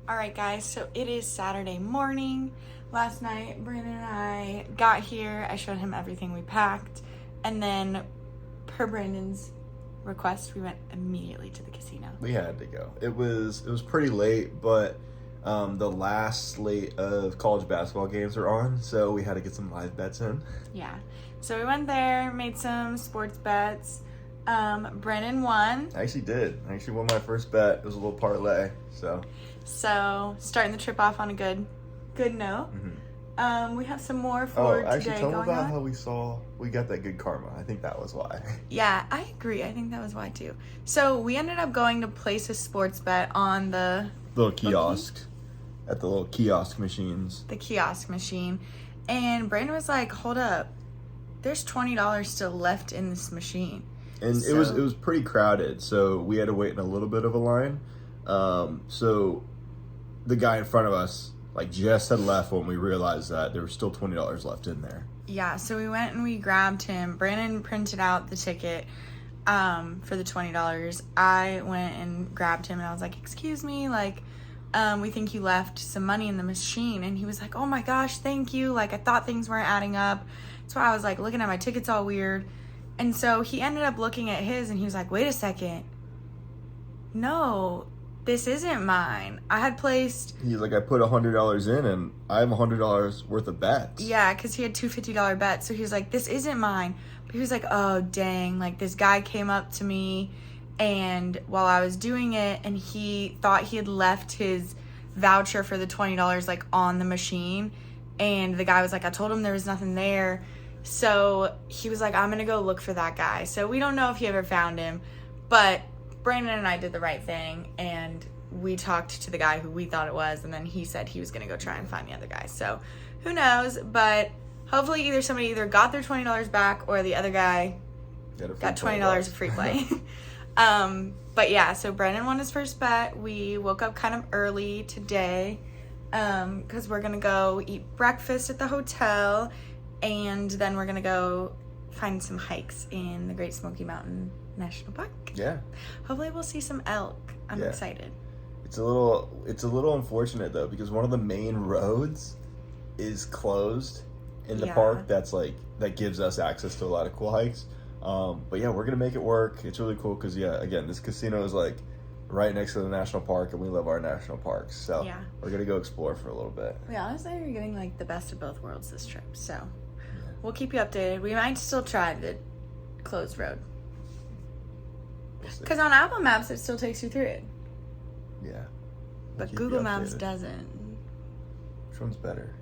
All right, guys, so it is Saturday morning. Last night, Brandon and I got here. I showed him everything we packed. And then, per Brandon's request, we went immediately to the casino. We had to go. It was pretty late, but the last slate of college basketball games are on, so we had to get some live bets in. Yeah. So we went there, made some sports bets. Brandon won. I actually did. I actually won my first bet. It was a little parlay, so starting the trip off on a good note. Mm-hmm. We have some more for today actually, tell me about on. how we got that good karma. I think that was why. Yeah, I agree. I think that was why too. So we ended up going to place a sports bet on the little kiosk. At the little kiosk machines. The kiosk machine. And Brandon was like, hold up. There's $20 still left in this machine. And it was pretty crowded, so we had to wait in a little bit of a line. So the guy in front of us just had left when we realized that there was still $20 left in there. Yeah, so we went and we grabbed him. Brandon printed out the ticket for the $20. I went and grabbed him and I was like, excuse me, we think you left some money in the machine. And he was like, oh my gosh, thank you. I thought things weren't adding up. So I was looking at my tickets all weird. And so he ended up looking at his and he was like, wait a second. No, this isn't mine. I had placed... He's like, I put $100 in and I have $100 worth of bets. Yeah, because he had two $50 bets. So he was like, this isn't mine. But he was like, oh, dang. This guy came up to me and while I was doing it and he thought he had left his voucher for the $20 on the machine. And the guy was like, I told him there was nothing there. So he was like, I'm going to go look for that guy. So we don't know if he ever found him, but Brandon and I did the right thing and we talked to the guy who we thought it was. And then he said he was going to go try and find the other guy. So who knows, but hopefully somebody got their $20 back or the other guy got $20 of free play. But yeah, so Brandon won his first bet. We woke up kind of early today, cause we're going to go eat breakfast at the hotel. And then we're going to go find some hikes in the Great Smoky Mountain National Park. Yeah. Hopefully we'll see some elk. I'm excited. It's a little unfortunate though, because one of the main roads is closed in the park. That's that gives us access to a lot of cool hikes. But yeah, we're going to make it work. It's really cool because again, this casino is right next to the national park and we love our national parks. So we're going to go explore for a little bit. We honestly are getting the best of both worlds this trip. So we'll keep you updated. We might still try the closed road. Because on Apple Maps, it still takes you through it. Yeah. But Google Maps doesn't. Which one's better?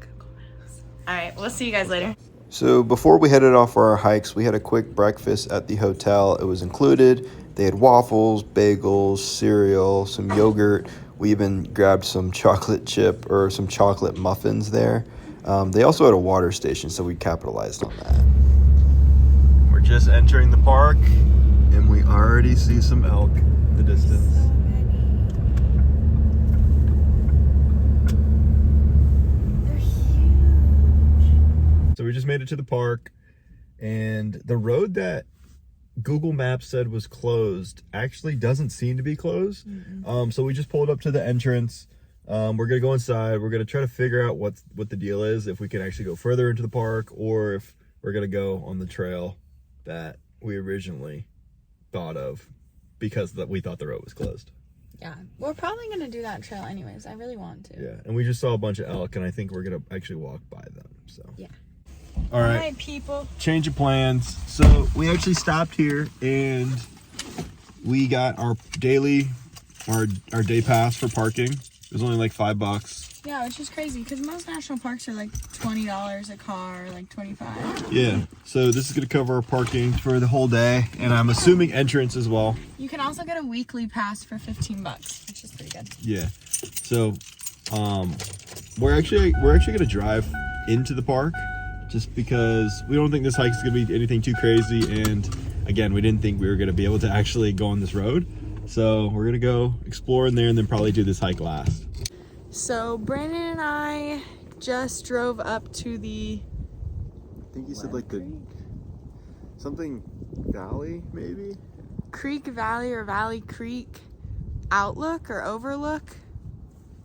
Google Maps. All right. We'll see you guys later. So before we headed off for our hikes, we had a quick breakfast at the hotel. It was included. They had waffles, bagels, cereal, some yogurt. We even grabbed some chocolate chip or some chocolate muffins there. They also had a water station, so we capitalized on that. We're just entering the park, and we already see some elk in the distance. They're huge. So we just made it to the park, and the road that Google Maps said was closed actually doesn't seem to be closed. Mm-hmm. So we just pulled up to the entrance. We're gonna go inside. We're gonna try to figure out what the deal is, if we can actually go further into the park or if we're gonna go on the trail that we originally thought of because we thought the road was closed. Yeah, we're probably gonna do that trail anyways. I really want to. Yeah, and we just saw a bunch of elk and I think we're gonna actually walk by them. So yeah. All right. Hi, people. Change of plans. So we actually stopped here and we got our day pass for parking. It was only $5. Yeah, which is crazy because most national parks are $20 a car, $25. Yeah. So this is gonna cover our parking for the whole day, and I'm assuming entrance as well. You can also get a weekly pass for $15, which is pretty good. Yeah. So, we're actually gonna drive into the park. Just because we don't think this hike is going to be anything too crazy. And again, we didn't think we were going to be able to actually go on this road. So we're going to go explore in there and then probably do this hike last. So Brandon and I just drove up to the... I think you said something valley, maybe? Creek Valley or Valley Creek Outlook or Overlook.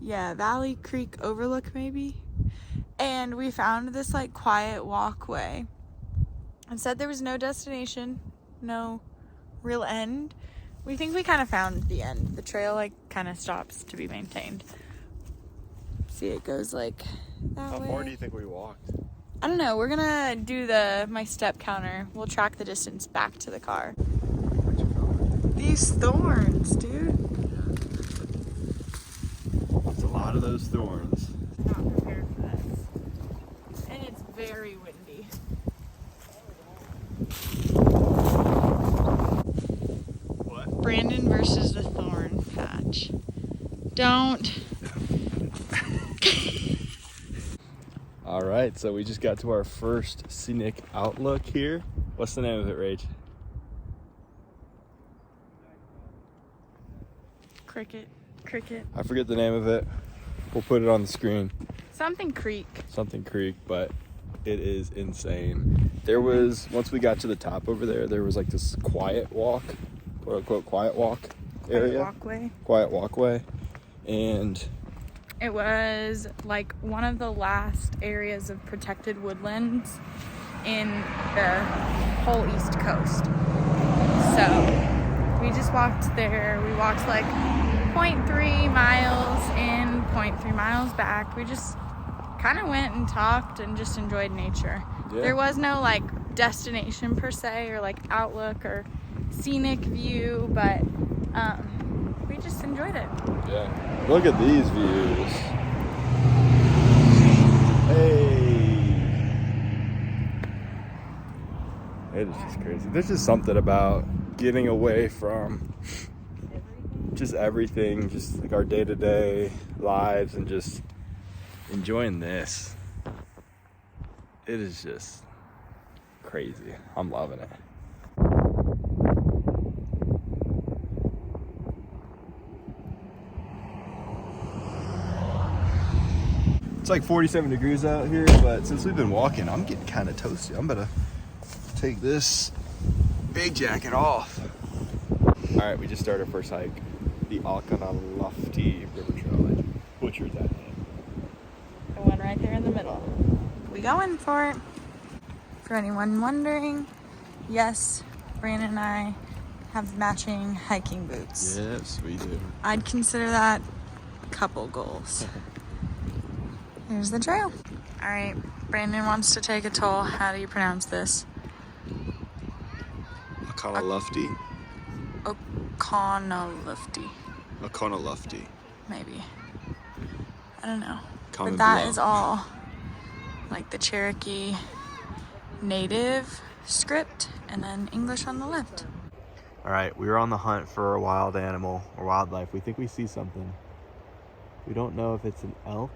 Yeah, Valley Creek Overlook maybe. And we found this like quiet walkway. It said there was no destination, no real end. We think we kind of found the end. The trail like kind of stops to be maintained. See, it goes like that way. How far do you think we walked? I don't know. We're gonna do my step counter. We'll track the distance back to the car. These thorns, dude. There's a lot of those thorns. Not prepared for this. And it's very windy. What? Brandon versus the thorn patch. Don't. All right, so we just got to our first scenic outlook here. What's the name of it, Rach? Cricket. I forget the name of it. We'll put it on the screen. Something Creek. Something Creek, but it is insane. There was, once we got to the top over there, there was like this quiet walk, quote unquote quiet walk area. Quiet walkway. And it was like one of the last areas of protected woodlands in the whole East Coast. So we just walked there. We walked like 0.3 miles in, 0.3 miles back. We just kind of went and talked and just enjoyed nature. Yeah. There was no like destination per se or like outlook or scenic view, but we just enjoyed it. Yeah. Look at these views. Hey. It is just crazy. There's just something about getting away from just everything, just like our day-to-day lives, and just enjoying this. It is just crazy. I'm loving it. It's like 47 degrees out here, but since we've been walking, I'm getting kind of toasty. I'm gonna take this big jacket off. All right, we just started our first hike, the Lofty River Trail. I butchered that name. The one right there in the middle. We going for it. For anyone wondering, yes, Brandon and I have matching hiking boots. Yes, we do. I'd consider that couple goals. Here's the trail. All right, Brandon wants to take a toll. How do you pronounce this? Lofty. Lofty. Maybe. I don't know. Comment but that below. is all like the Cherokee native script and then English on the left. All right, we were on the hunt for a wild animal or wildlife. We think we see something. We don't know if it's an elk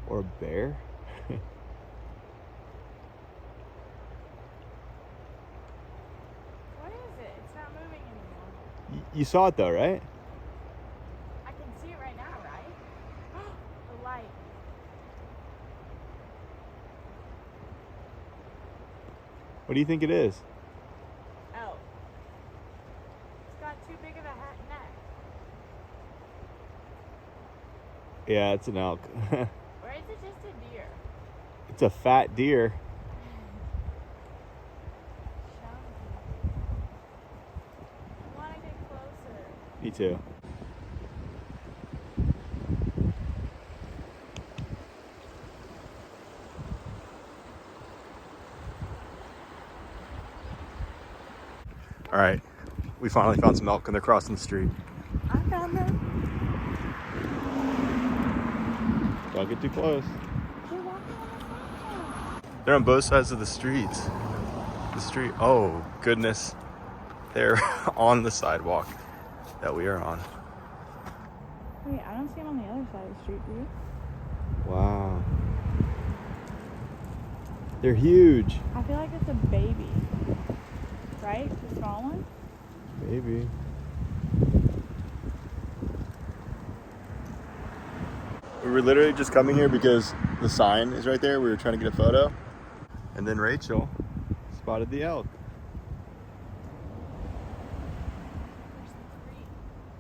or a bear. What is it? It's not moving anymore. You saw it though, right? I can see it right now, right? The light. What do you think it is? Oh. It's got too big of a neck. Yeah, it's an elk. Or is it just a deer? It's a fat deer. I want to get closer. Me too. All right, we finally found some elk and they're crossing the street. I found them. Don't get too close. They're walking on the sidewalk. They're on both sides of the streets. The street. Oh, goodness. They're on the sidewalk that we are on. Wait, I don't see them on the other side of the street, do you? Wow. They're huge. I feel like it's a baby. Right? The small one? Maybe. We were literally just coming here because the sign is right there. We were trying to get a photo. And then Rachel spotted the elk.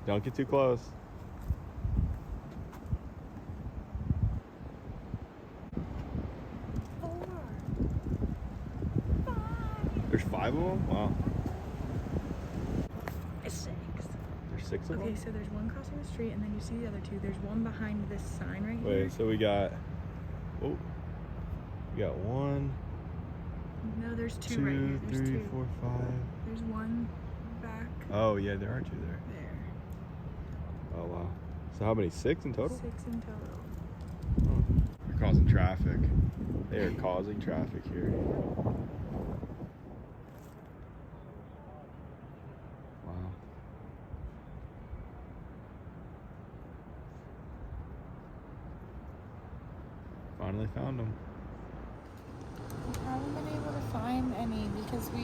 Don't get too close. 5 of them? Wow. It's 6. There's 6 of them? Okay, so there's one crossing the street, and then you see the other 2. There's one behind this sign right here. Wait, so we got... Oh. We got 1... No, there's 2 2, right here. There's 3, 2. 4, 5. There's one back Oh, yeah, there are 2 there. there. Oh, wow. So how many? 6 in total? 6 in total. Oh. You're causing traffic. They are causing traffic here. Wow. Finally found them. We haven't been able to find any because I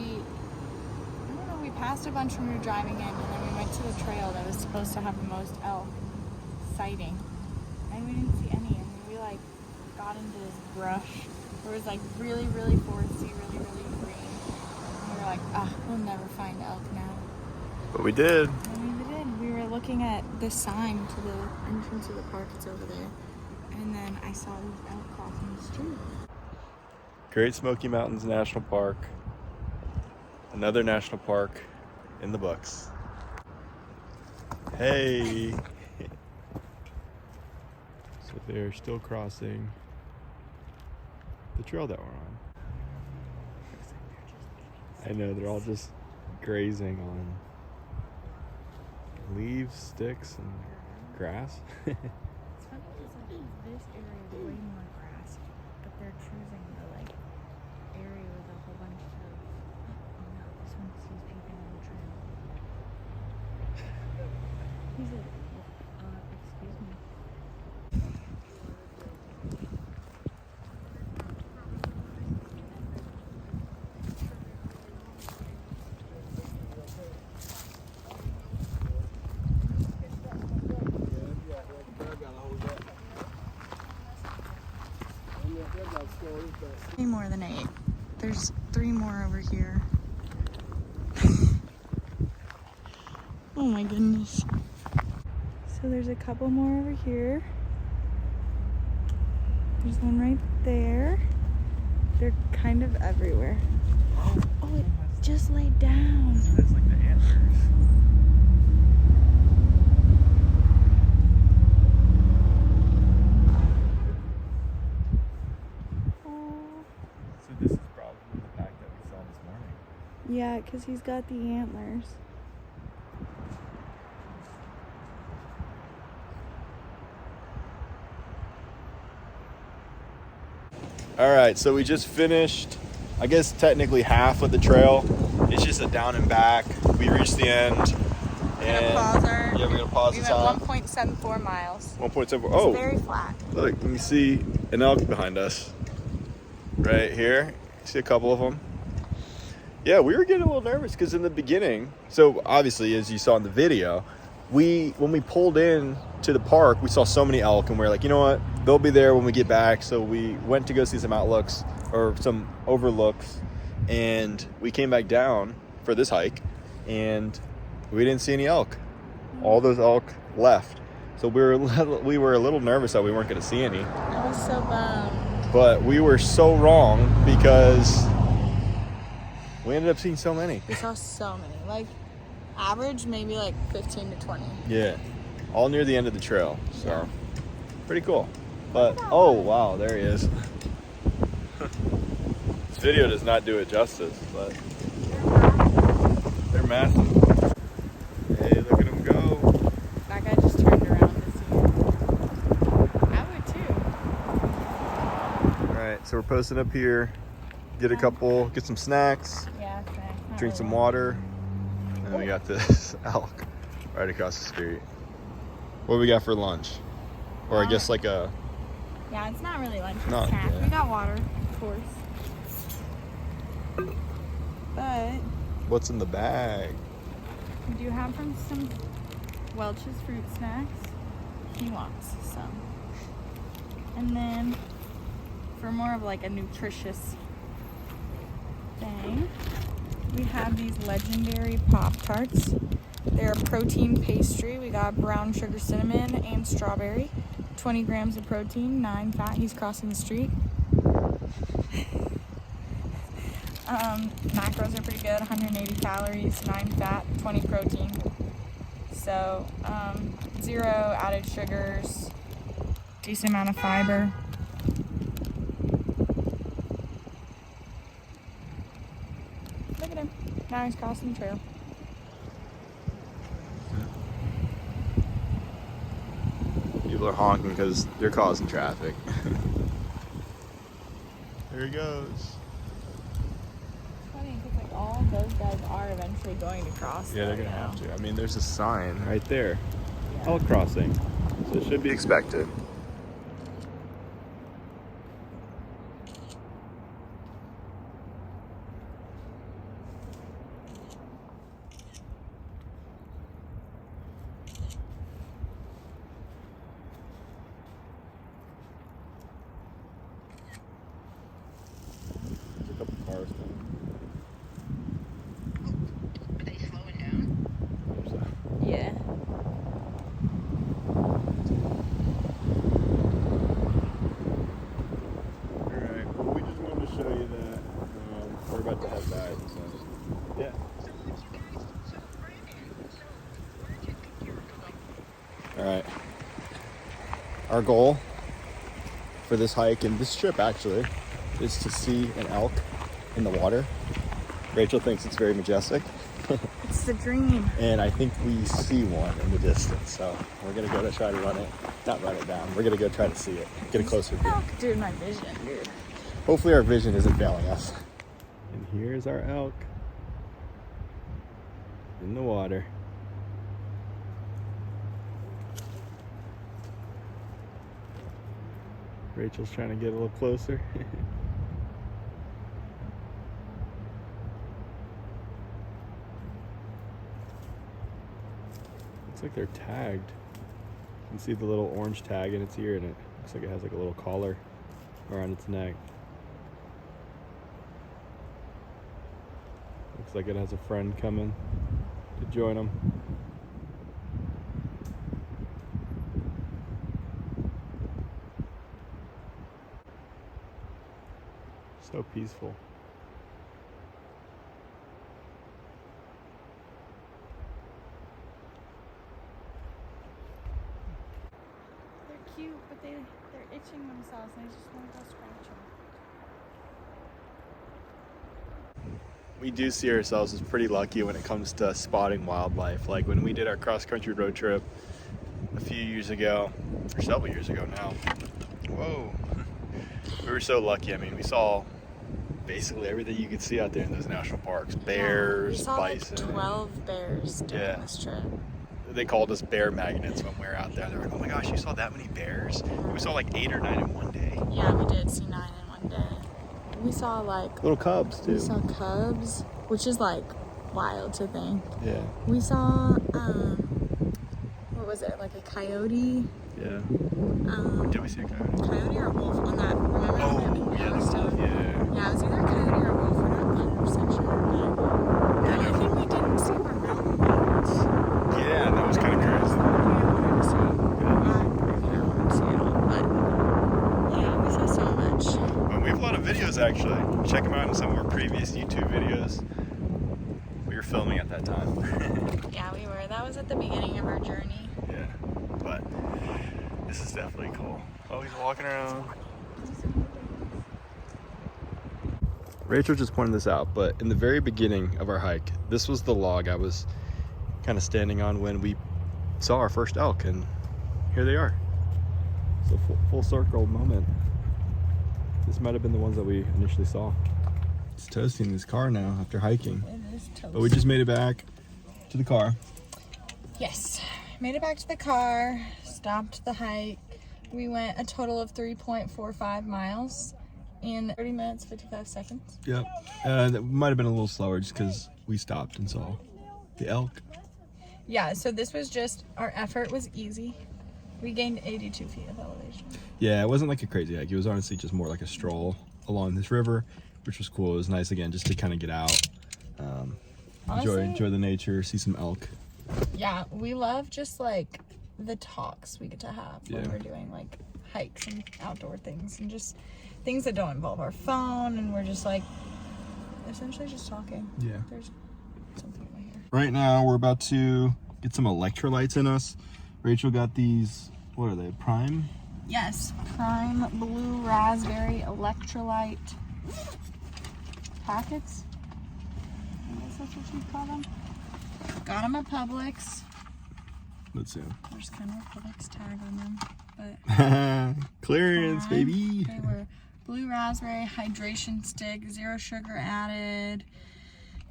don't know, we passed a bunch when we were driving in, and then we went to the trail that was supposed to have the most elk sighting, and we didn't see any, and we like got into this brush where it was like really, really foresty, really, really green, and we were like, we'll never find elk now. But we did. And we did. We were looking at the sign to the entrance of the park, it's over there, and then I saw these elk crossing the street. Great Smoky Mountains National Park. Another national park in the books. Hey! So they're still crossing the trail that we're on. I know, they're all just grazing on leaves, sticks, and grass. It's funny because this area is way more grass, but they're choosing the like area with a whole bunch of. Oh no, this one sees people on the trail. He's like, excuse me. More than 8. There's 3 more over here. Oh my goodness. So there's a couple more over here. There's one right there. They're kind of everywhere. Oh, it just laid down. That's like the antlers. So this is probably the pack that we saw this morning. Yeah, because he's got the antlers. All right, so we just finished, I guess technically half of the trail. It's just a down and back. We reached the end. We're gonna pause we the went time. 1.74 miles. 1.74. Oh, It's very flat. look, you can see an elk behind us. Right here. See a couple of them. Yeah, we were getting a little nervous because in the beginning, so obviously as you saw in the video, when we pulled in to the park, we saw so many elk and we are like, you know what, they'll be there when we get back. So we went to go see some outlooks or some overlooks, and we came back down for this hike and we didn't see any elk. All those elk left. So we were a little nervous that we weren't going to see any. I was so bummed. But we were so wrong because we ended up seeing so many. We saw so many. Like, average maybe like 15 to 20. Yeah. All near the end of the trail. So, pretty cool. But, oh, wow, there he is. This video does not do it justice, but they're massive. Hey, look at them go. That guy just turned around to see him. I would too. All right, so we're posting up here. Get some snacks, Yeah, snacks. drink some water, and then we got this elk right across the street. What do we got for lunch? Or I guess like a... Yeah, it's not really lunch, it's Not- snack. yeah. We got water, of course. But What's in the bag? we do have from some Welch's fruit snacks. He wants some. And then for more of like a nutritious thing, we have these legendary Pop-Tarts. They're a protein pastry. We got brown sugar cinnamon and strawberry. 20 grams of protein, 9 fat. He's crossing the street. Macros are pretty good, 180 calories, 9 fat, 20 protein. So, 0 added sugars, decent amount of fiber. Look at him. Now he's crossing the trail. People are honking because you're causing traffic. There he goes. It's funny because like all of those guys are eventually going to cross. Yeah, they're though, gonna you know? have to. I mean, there's a sign right there. Yeah. Elk crossing. So it should be expected. There's a couple cars coming. Are they slowing down? Yeah. Alright, well, we just wanted to show you that we're about to head back. So, yeah. So you guys, so Brandon, so where did you think you were going? Alright. Our goal for this hike and this trip actually is to see an elk in the water. Rachel thinks it's very majestic. It's the dream. And I think we see one in the distance. So we're going to go to try to run it. Not run it down. We're going to go try to see it. Get a closer view. Elk, dude, my vision, dude. Hopefully our vision isn't failing us. And here's our elk in the water. Rachel's trying to get a little closer. Looks like they're tagged. You can see the little orange tag in its ear, and it looks like it has like a little collar around its neck. Looks like it has a friend coming to join them. So peaceful. They're cute, but they're itching themselves and they just want to go scratch them. We do see ourselves as pretty lucky when it comes to spotting wildlife. Like when we did our cross-country road trip a few years ago, or several years ago now. Whoa. We were so lucky. I mean, we saw basically everything you could see out there in those national parks. Bears, we saw bison. like 12 bears during this trip. They called us bear magnets when we were out there. They were like, oh my gosh, you saw that many bears? We saw like 8 or 9 in one day. Yeah, we did see 9 in one day. We saw like Little cubs too. we saw cubs, which is like wild to think. Yeah. We saw what was it, like a coyote? Yeah. Did we see a coyote? Coyote or a wolf on that? Remember when we were in yeah, Yellowstone? yeah. Yeah, it was either a coyote or a wolf. We're not 100% sure. But the only thing we didn't see were mountain goats. Yeah, that was kind of crazy. I wanted to see. I wanted to see it all, but yeah, we saw so much. Well, we have a lot of videos actually. Check them out in some of our previous YouTube videos. We were filming at that time. Yeah, we were. That was at the beginning of our journey. Yeah, but this is definitely cool. Oh, he's walking around. Rachel just pointed this out, but in the very beginning of our hike, this was the log I was kind of standing on when we saw our first elk, and here they are. It's a full circle moment. This might have been the ones that we initially saw. It's toasting in his car now after hiking. It is toast. But we just made it back to the car. Yes, made it back to the car, stopped the hike. We went a total of 3.45 miles in 30 minutes, 55 seconds. Yep. That might have been a little slower just because we stopped and saw the elk. Yeah, so this was just, our effort was easy. We gained 82 feet of elevation. Yeah, it wasn't like a crazy hike. It was honestly just more like a stroll along this river, which was cool. It was nice again just to kind of get out, enjoy the nature, see some elk. Yeah, we love just like the talks we get to have when Yeah. we're doing like hikes and outdoor things and just things that don't involve our phone, and we're just like essentially just talking. Yeah. There's something in my hair. Right now, we're about to get some electrolytes in us. Rachel got these, what are they, Prime? Yes, Prime Blue Raspberry Electrolyte packets. I guess that's what you call them. Got them at Publix. Let's see. There's kind of a Publix tag on them, but clearance, Prime. baby. They were blue raspberry hydration stick, 0 sugar added,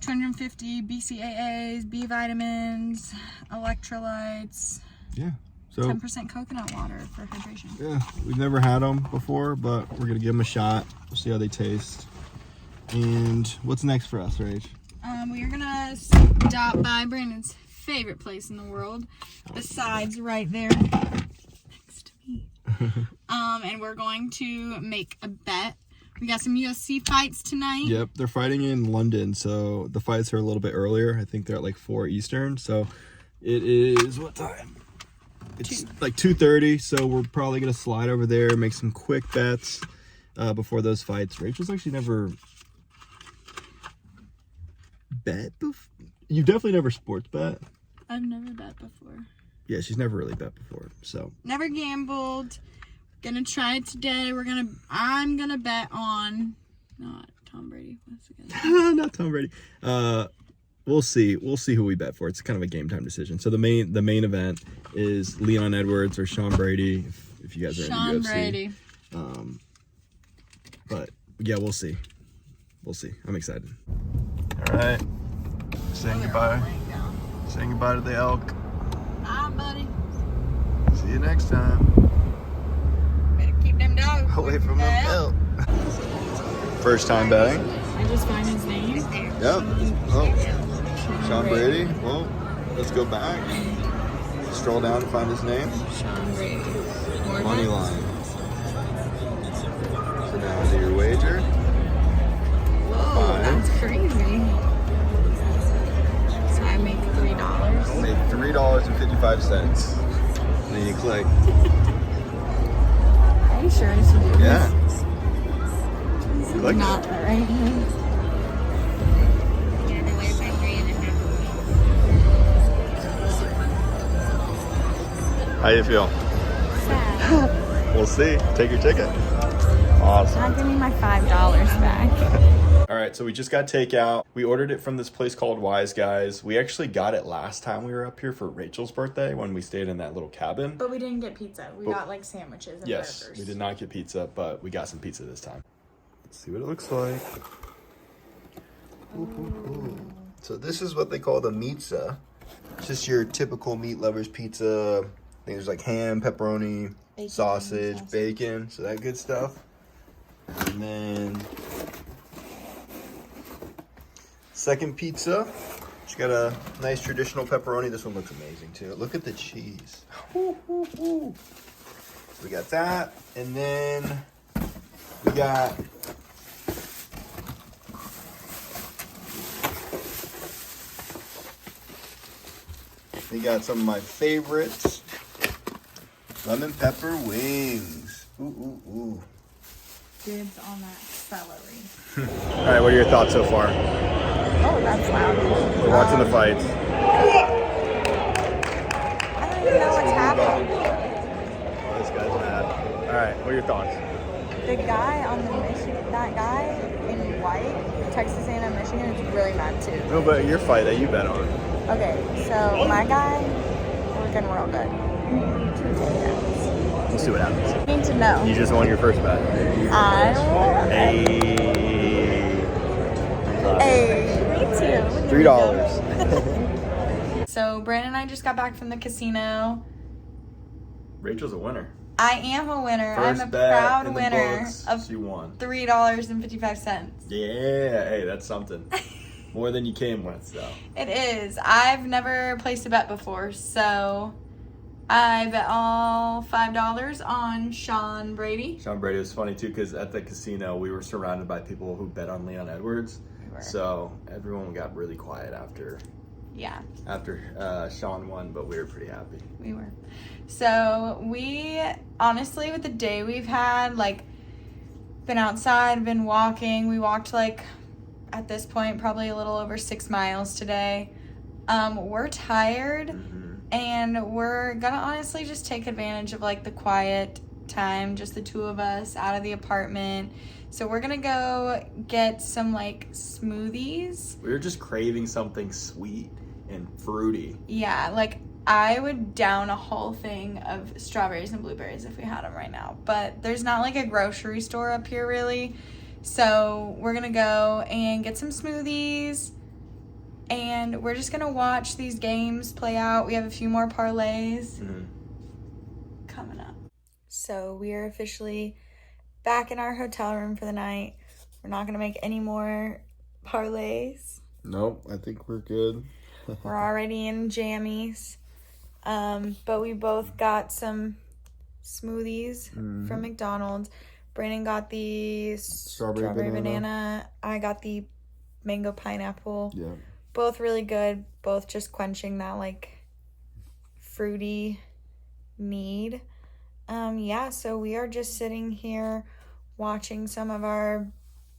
250 BCAAs, B vitamins, electrolytes. Yeah. So 10% coconut water for hydration. yeah, we've never had them before, but we're gonna give them a shot. We'll see how they taste. And what's next for us, Rach? We are gonna stop by Brandon's favorite place in the world, besides right there next to me. And we're going to make a bet. We got some UFC fights tonight. Yep, they're fighting in London, so the fights are a little bit earlier. I think they're at like 4 Eastern. So it is what time? It's like 2:30. So we're probably gonna slide over there, make some quick bets before those fights. Rachel's actually never bet before. You definitely never sports bet. I've never bet before. Yeah, she's never really bet before. So Never gambled. Gonna try it today. I'm gonna bet on not Tom Brady. What's the guy? not Tom Brady. We'll see. We'll see who we bet for. It's kind of a game time decision. So the main event is Leon Edwards or Sean Brady. If you guys are Sean into UFC. Brady. But yeah, we'll see. We'll see. I'm excited. All right. Saying goodbye. Saying goodbye to the elk. Bye, buddy. See you next time. Better keep them dogs Away from the elk. First time betting. I just find his name. Yep. Oh, Sean Brady. Well, let's go back. Stroll down to find his name. Sean Brady. Money line. So down to your wager. Whoa, that's crazy. So I make $3. Make $3.55. And then you click. Are you sure I should do Yeah. this? Click it. Not right here. How you feel? Sad. We'll see. Take your ticket. Awesome. Not give me my $5 back. All right, so we just got takeout. We ordered it from this place called Wise Guys. We actually got it last time we were up here for Rachel's birthday when we stayed in that little cabin. But we didn't get pizza. We got like sandwiches and Yes, burgers. we did not get pizza, but we got some pizza this time. Let's see what it looks like. Ooh. So this is what they call the pizza. It's just your typical meat lovers pizza. I think there's like ham, pepperoni, Bacon, sausage, sausage. bacon, so that good stuff. And then second pizza. She got a nice traditional pepperoni. This one looks amazing too. Look at the cheese. Woo, woo, woo. So we got that, and then we got some of my favorites. Lemon pepper wings. Ooh, ooh, ooh. Dibs on that celery. All right, what are your thoughts so far? Oh, that's loud. We're watching the fights. I don't even know what's happening. Oh, this guy's mad. All right, what are your thoughts? The guy on the Michigan, that guy in white, Texas A&M Michigan, is really mad too. No, but your fight that you bet on. Okay, so my guy, working real good. 2 takedowns. We'll see what happens. Need to know. You just won your first bet. I won. Hey, me too. $3. So Brandon and I just got back from the casino. Rachel's a winner. I am a winner. First I'm a bet proud in the winner books, of she won. $3.55. Yeah, hey, that's something. More than you came with, so. It is. I've never placed a bet before, so I bet all $5 on Sean Brady. Sean Brady was funny too, because at the casino we were surrounded by people who bet on Leon Edwards. We were. So everyone got really quiet after Yeah, Sean won, but we were pretty happy. we were. So we, honestly, with the day we've had, like, been outside, been walking. We walked like, at this point, probably a little over 6 miles today. We're tired, and we're gonna honestly just take advantage of like the quiet time, just the two of us out of the apartment. So we're gonna go get some like smoothies. We were just craving something sweet and fruity. Yeah, like I would down a whole thing of strawberries and blueberries if we had them right now. But there's not like a grocery store up here really. So we're gonna go and get some smoothies. And we're just gonna watch these games play out. We have a few more parlays coming up. So we are officially back in our hotel room for the night. We're not gonna make any more parlays. Nope, I think we're good. We're already in jammies. But we both got some smoothies from McDonald's. Brandon got the strawberry banana. I got the mango pineapple. Yeah. Both really good. Both just quenching that like fruity need. Yeah, so we are just sitting here watching some of our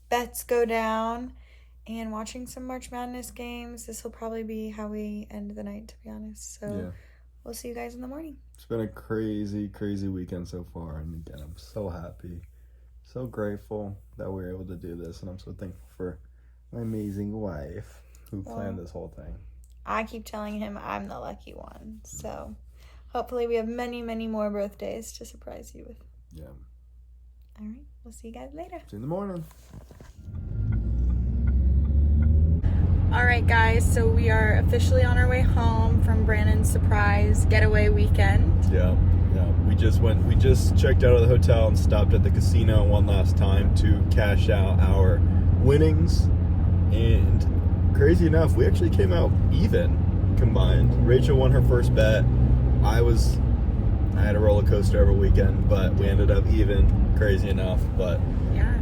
bets go down and watching some March Madness games. This will probably be how we end the night, to be honest. So we'll see you guys in the morning. It's been a crazy, crazy weekend so far. And again, I'm so happy, so grateful that we're able to do this. And I'm so thankful for my amazing wife who planned this whole thing. I keep telling him I'm the lucky one. So hopefully we have many, many more birthdays to surprise you with. Yeah. All right. We'll see you guys later. See you in the morning. All right, guys. So we are officially on our way home from Brandon's surprise getaway weekend. Yeah. We just checked out of the hotel and stopped at the casino one last time to cash out our winnings. And crazy enough, we actually came out even combined. Rachel won her first bet. I had a roller coaster every weekend, but we ended up even, crazy enough. But yeah.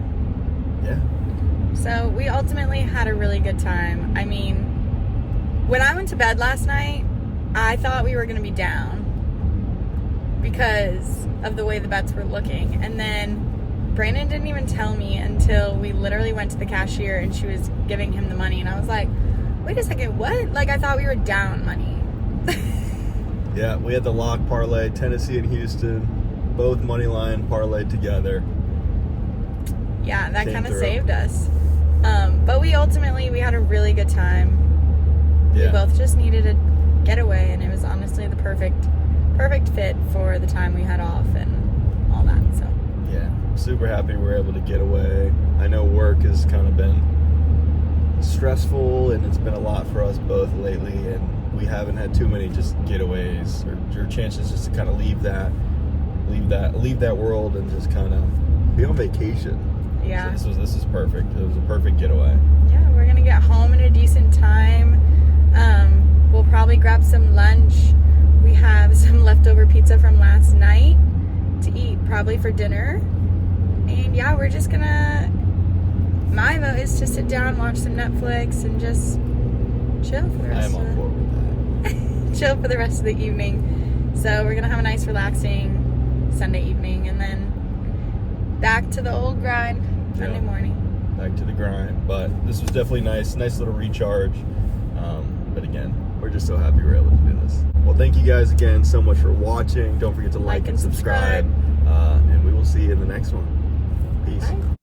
So we ultimately had a really good time. I mean, when I went to bed last night, I thought we were going to be down because of the way the bets were looking. And then Brandon didn't even tell me until we literally went to the cashier and she was giving him the money. And I was like, wait a second, what? Like, I thought we were down money. Yeah, we had the lock parlay, Tennessee and Houston, both money line parlayed together. Yeah, that kind of saved us. But we had a really good time. Yeah. We both just needed a getaway, and it was honestly the perfect fit for the time we had off and all that. So yeah, super happy we were able to get away. I know work has kind of been stressful, and it's been a lot for us both lately, and we haven't had too many just getaways or chances just to kind of leave that world and just kind of be on vacation. Yeah. So this is perfect. It was a perfect getaway. Yeah, we're gonna get home in a decent time. We'll probably grab some lunch. We have some leftover pizza from last night to eat, probably for dinner. And yeah, we're just gonna. My vote is to sit down, watch some Netflix, and just chill for the rest. I am on board with that. Chill for the rest of the evening. So we're gonna have a nice, relaxing Sunday evening, and then back to the old grind Monday morning. Back to the grind. But this was definitely nice little recharge. But again, we're just so happy we're able to do this. Well, thank you guys again so much for watching. Don't forget to like and subscribe. And we will see you in the next one. Peace. Bye.